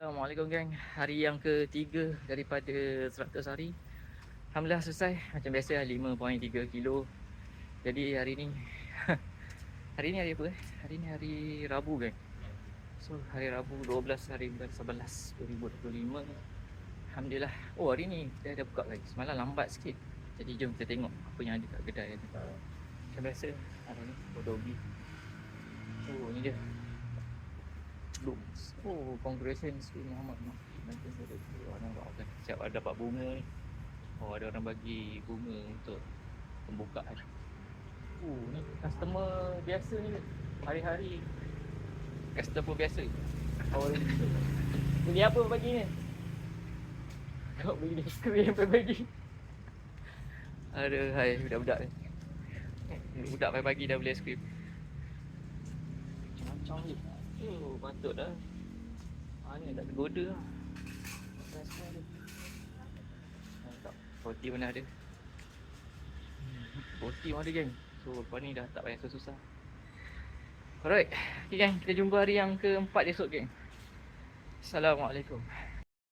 Assalamualaikum geng. Hari yang ketiga daripada 100 hari. Alhamdulillah selesai. Macam biasa 5.3 kilo. Jadi hari ni hari ni hari apa Hari ni hari Rabu geng. So hari Rabu 12 hari bulan 11 2025. Alhamdulillah. Oh hari ni dah ada buka lagi. Semalam lambat sikit. Jadi jom kita tengok apa yang ada kat kedai ni. Macam biasa hari ni Kodogi. Oh ni dia. Blooms. Oh, congratulations to Muhammad. Nanti saya nampak kan. Siap ada dapat bunga ni. Oh, ada orang bagi bunga untuk pembukaan. Ni customer biasa ni. Hari-hari customer biasa. Oh, beli apa pagi ni? Kau beli krim apa pagi? Aduh, hai budak-budak ni. Budak pagi-pagi dah beli aiskrim. Macam-macam ni. Oh, patut dah. Ni tak tergoda lah. Tak, roti mana ada. Roti mana ada geng. So lepas ni dah tak payah susah-susah. Alright, okay geng, kita jumpa hari yang keempat esok geng. Assalamualaikum.